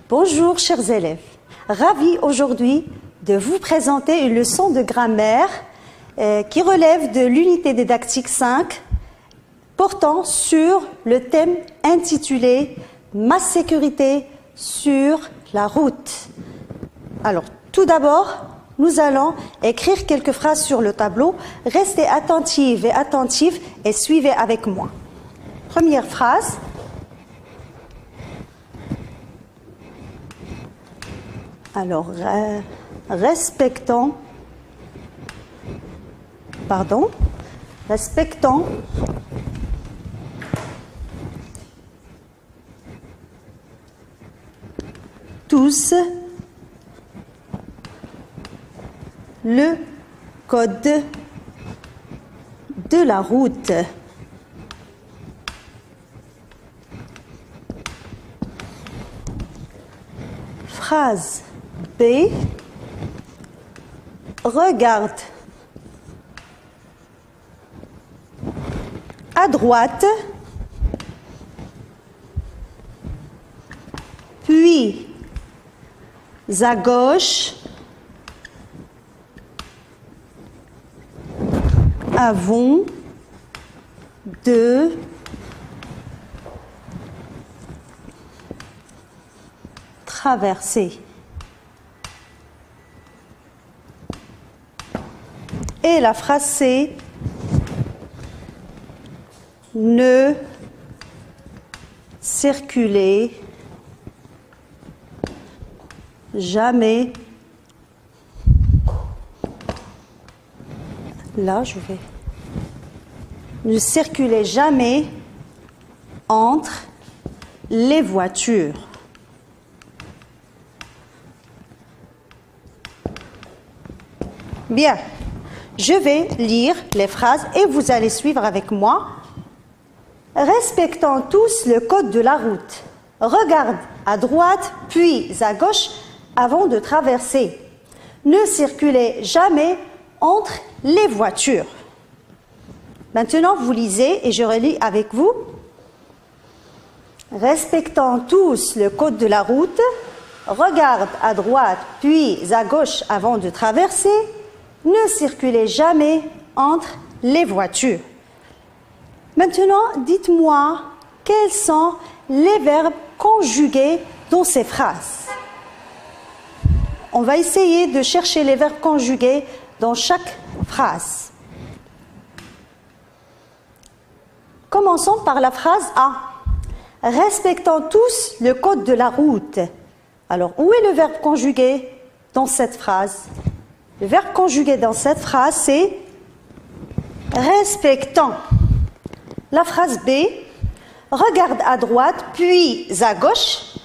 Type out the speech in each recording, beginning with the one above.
Bonjour chers élèves, ravi aujourd'hui de vous présenter une leçon de grammaire qui relève de l'unité didactique 5 portant sur le thème intitulé « Ma sécurité sur la route ». Alors tout d'abord, nous allons écrire quelques phrases sur le tableau. Restez attentives et attentifs et suivez avec moi. Première phrase. Alors, respectons tous le code de la route. Phrase B. Regarde à droite, puis à gauche, avant de traverser. Et la phrase C, ne circulez jamais. Là, ne circulez jamais entre les voitures. Bien, je vais lire les phrases et vous allez suivre avec moi. Respectons tous le code de la route. Regarde à droite, puis à gauche avant de traverser. Ne circulez jamais entre les voitures. Maintenant, vous lisez et je relis avec vous. Respectons tous le code de la route. Regarde à droite, puis à gauche avant de traverser. Ne circulez jamais entre les voitures. Maintenant, dites-moi quels sont les verbes conjugués dans ces phrases. On va essayer de chercher les verbes conjugués dans chaque phrase. Commençons par la phrase A. Respectons tous le code de la route. Alors, où est le verbe conjugué dans cette phrase? Le verbe conjugué dans cette phrase, c'est respectant. La phrase B, regarde à droite, puis à gauche,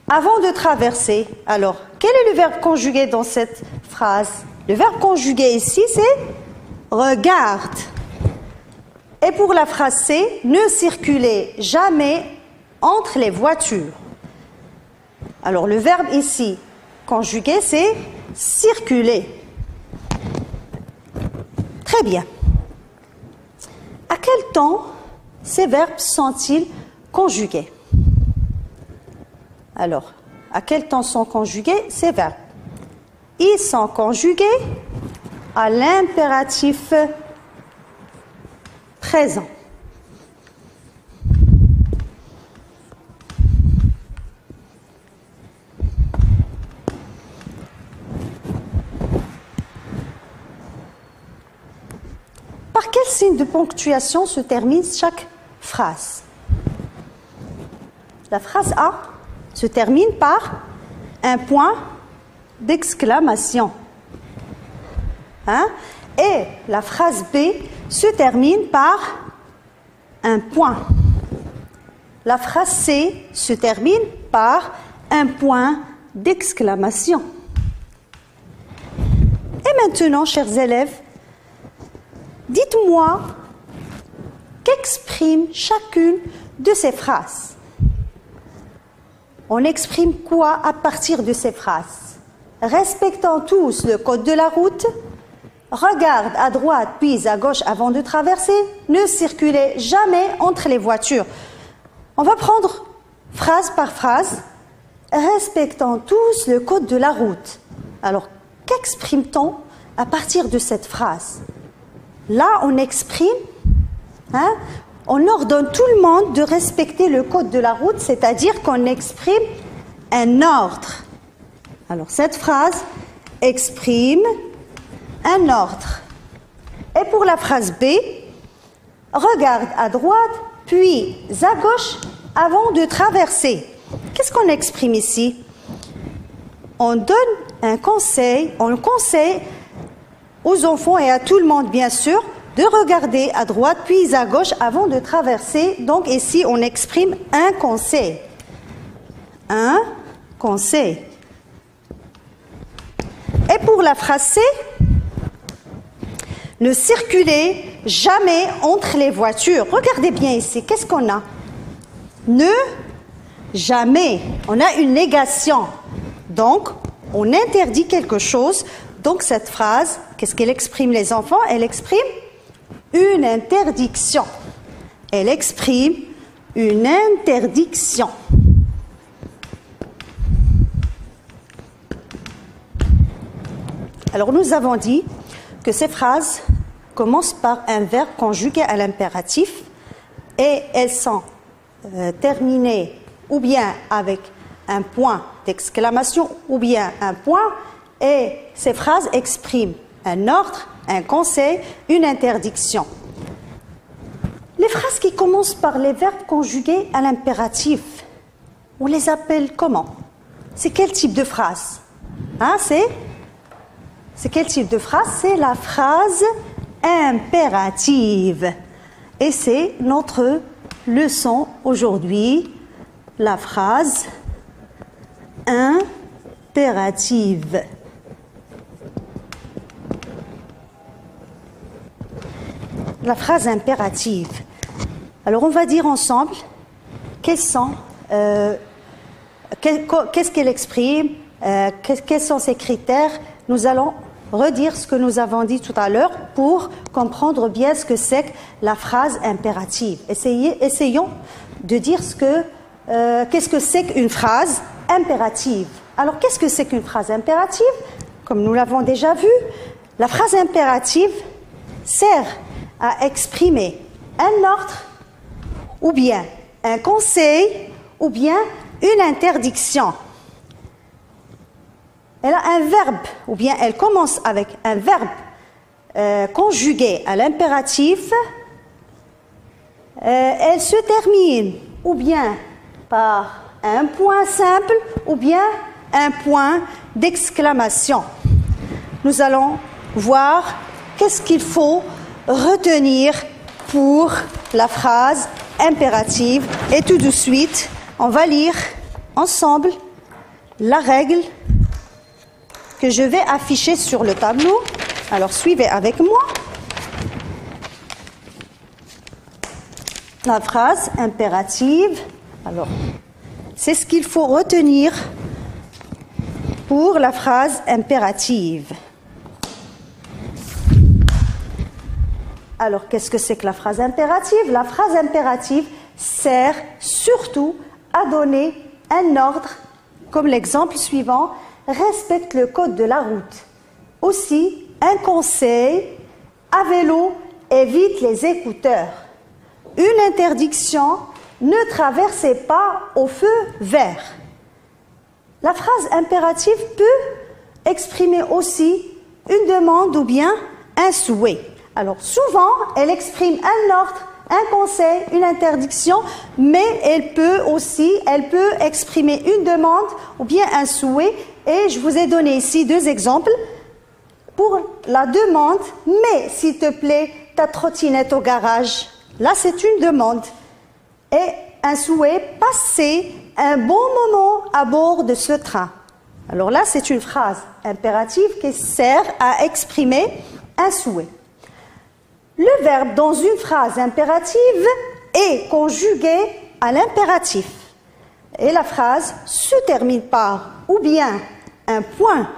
avant de traverser. Alors, quel est le verbe conjugué dans cette phrase? Le verbe conjugué ici, c'est regarde. Et pour la phrase C, ne circulez jamais entre les voitures. Alors, le verbe ici conjugué, c'est circuler. Très bien. À quel temps ces verbes sont-ils conjugués? Alors, à quel temps sont conjugués ces verbes? Ils sont conjugués à l'impératif présent. Par quel signe de ponctuation se termine chaque phrase? La phrase A se termine par un point d'exclamation. Et la phrase B se termine par un point. La phrase C se termine par un point d'exclamation. Et maintenant, chers élèves, dites-moi qu'exprime chacune de ces phrases. On exprime quoi à partir de ces phrases? Respectons tous le code de la route. Regarde à droite puis à gauche avant de traverser. Ne circulez jamais entre les voitures. On va prendre phrase par phrase respectons tous le code de la route. Alors, qu'exprime-t-on à partir de cette phrase? Là, on exprime, on ordonne tout le monde de respecter le code de la route, c'est-à-dire qu'on exprime un ordre. Alors, cette phrase exprime un ordre. Et pour la phrase B, regarde à droite, puis à gauche avant de traverser. Qu'est-ce qu'on exprime ici? On donne un conseil, on conseille aux enfants et à tout le monde, bien sûr, de regarder à droite puis à gauche avant de traverser. Donc ici, on exprime un conseil. Un conseil. Et pour la phrase C, ne circulez jamais entre les voitures. Regardez bien ici, qu'est-ce qu'on a? Ne, jamais. On a une négation. Donc, on interdit quelque chose. Donc, cette phrase, qu'est-ce qu'elle exprime, les enfants? Elle exprime une interdiction. Elle exprime une interdiction. Alors, nous avons dit que ces phrases commencent par un verbe conjugué à l'impératif et elles sont terminées ou bien avec un point d'exclamation ou bien un point, et ces phrases expriment un ordre, un conseil, une interdiction. Les phrases qui commencent par les verbes conjugués à l'impératif, on les appelle comment? C'est quel type de phrase? C'est quel type de phrase? C'est la phrase impérative. Et c'est notre leçon aujourd'hui, la phrase impérative. La phrase impérative. Alors on va dire ensemble qu'est-ce qu'elle exprime, quels sont ses critères. Nous allons redire ce que nous avons dit tout à l'heure pour comprendre bien ce que c'est que la phrase impérative. Essayons de dire qu'est-ce que c'est qu'une phrase impérative. Alors, qu'est-ce que c'est qu'une phrase impérative? Comme nous l'avons déjà vu, la phrase impérative sert à exprimer un ordre, ou bien un conseil, ou bien une interdiction. Elle a un verbe, ou bien elle commence avec un verbe conjugué à l'impératif. Elle se termine ou bien par un point simple, ou bien un point d'exclamation. Nous allons voir qu'est-ce qu'il faut retenir pour la phrase impérative. Et tout de suite, on va lire ensemble la règle que je vais afficher sur le tableau. Alors, suivez avec moi. La phrase impérative. Alors, c'est ce qu'il faut retenir pour la phrase impérative. Alors, qu'est-ce que c'est que la phrase impérative? La phrase impérative sert surtout à donner un ordre, comme l'exemple suivant: respecte le code de la route. Aussi, un conseil: à vélo, évite les écouteurs. Une interdiction: ne traversez pas au feu vert. La phrase impérative peut exprimer aussi une demande ou bien un souhait. Alors souvent, elle exprime un ordre, un conseil, une interdiction, mais elle peut exprimer une demande ou bien un souhait. Et je vous ai donné ici deux exemples. Pour la demande: mets s'il te plaît ta trottinette au garage. Là, c'est une demande. Et un souhait: passer un bon moment à bord de ce train. Alors là, c'est une phrase impérative qui sert à exprimer un souhait. Le verbe dans une phrase impérative est conjugué à l'impératif. Et la phrase se termine par ou bien un point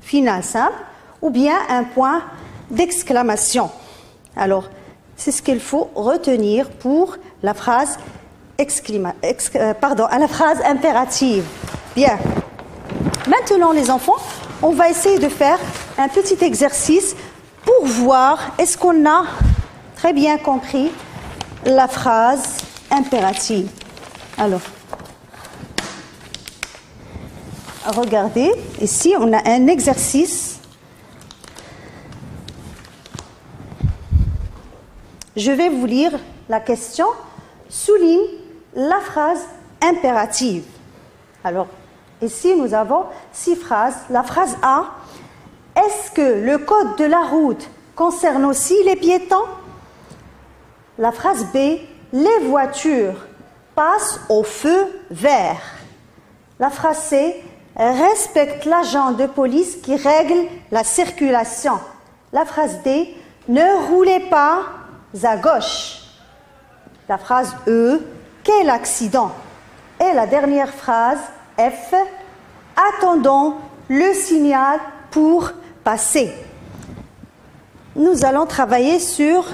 final simple, ou bien un point d'exclamation. Alors, c'est ce qu'il faut retenir pour la phrase, la phrase impérative. Bien. Maintenant, les enfants, on va essayer de faire un petit exercice pour voir est-ce qu'on a très bien compris la phrase impérative. Alors, regardez, ici, on a un exercice. Je vais vous lire la question. Souligne la phrase impérative. Alors, ici, nous avons 6 phrases. La phrase A, est-ce que le code de la route concerne aussi les piétons? La phrase B, les voitures passent au feu vert. La phrase C, respecte l'agent de police qui règle la circulation. La phrase D, ne roulez pas à gauche. La phrase E, quel accident? Et la dernière phrase, F, attendons le signal pour passer. Nous allons travailler sur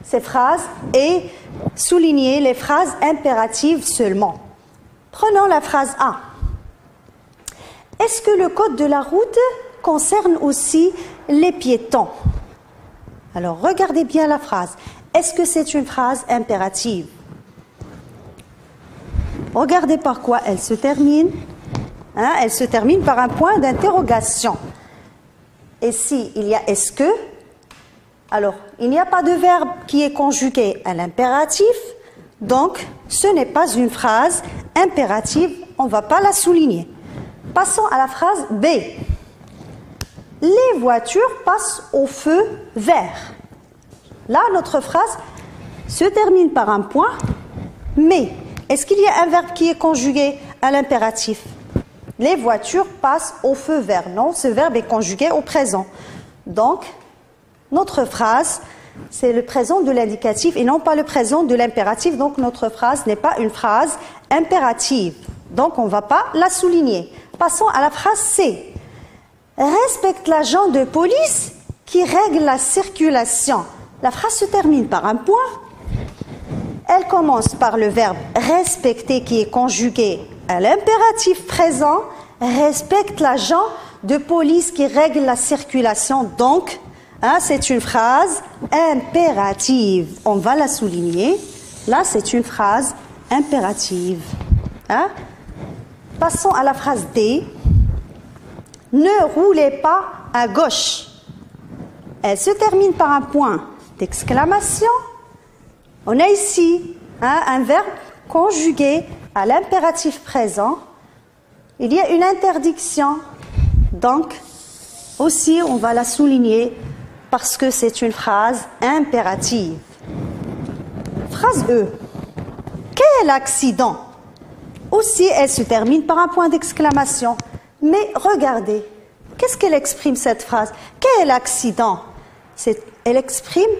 ces phrases et souligner les phrases impératives seulement. Prenons la phrase A. Est-ce que le code de la route concerne aussi les piétons? Alors, regardez bien la phrase. Est-ce que c'est une phrase impérative? Regardez par quoi elle se termine. Elle se termine par un point d'interrogation. Et si il y a est-ce que, alors il n'y a pas de verbe qui est conjugué à l'impératif, donc ce n'est pas une phrase impérative, on ne va pas la souligner. Passons à la phrase B. Les voitures passent au feu vert. Là, notre phrase se termine par un point, mais est-ce qu'il y a un verbe qui est conjugué à l'impératif? Les voitures passent au feu vert. Non, ce verbe est conjugué au présent. Donc, notre phrase, c'est le présent de l'indicatif et non pas le présent de l'impératif. Donc, notre phrase n'est pas une phrase impérative. Donc, on ne va pas la souligner. Passons à la phrase C. Respecte l'agent de police qui règle la circulation. La phrase se termine par un point. Elle commence par le verbe respecter qui est conjugué à l'impératif présent. Respecte l'agent de police qui règle la circulation. Donc, c'est une phrase impérative. On va la souligner. Là, c'est une phrase impérative. Passons à la phrase D. Ne roulez pas à gauche. Elle se termine par un point d'exclamation. On a ici un verbe conjugué à l'impératif présent. Il y a une interdiction. Donc, aussi, on va la souligner parce que c'est une phrase impérative. Phrase E. Quel accident? Aussi, elle se termine par un point d'exclamation. Mais regardez, qu'est-ce qu'elle exprime cette phrase? Quel accident? Elle exprime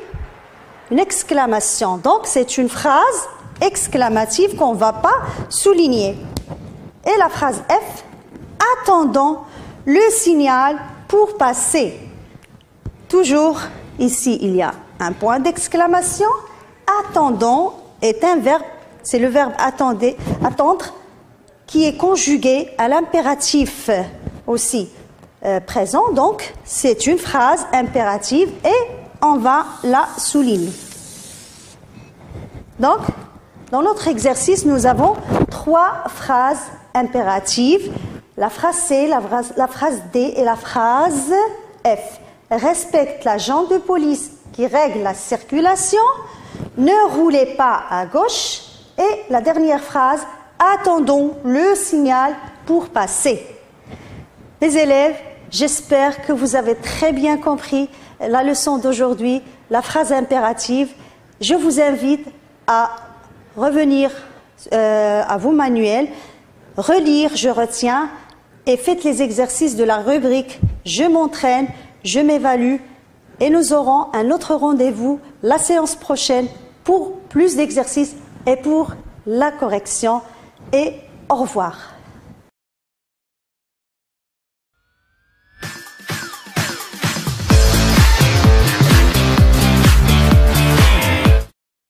une exclamation. Donc, c'est une phrase exclamative qu'on ne va pas souligner. Et la phrase F, attendons le signal pour passer. Toujours ici, il y a un point d'exclamation. Attendons est un verbe, c'est le verbe attendre, qui est conjugué à l'impératif aussi présent. Donc, c'est une phrase impérative et on va la souligner. Donc, dans notre exercice, nous avons 3 phrases impératives. La phrase C, la phrase D et la phrase F. Respecte l'agent de police qui règle la circulation. Ne roulez pas à gauche. Et la dernière phrase, attendons le signal pour passer. Les élèves, j'espère que vous avez très bien compris la leçon d'aujourd'hui, la phrase impérative. Je vous invite à revenir à vos manuels, relire, je retiens, et faites les exercices de la rubrique « Je m'entraîne, je m'évalue » et nous aurons un autre rendez-vous la séance prochaine pour plus d'exercices et pour la correction. Et au revoir.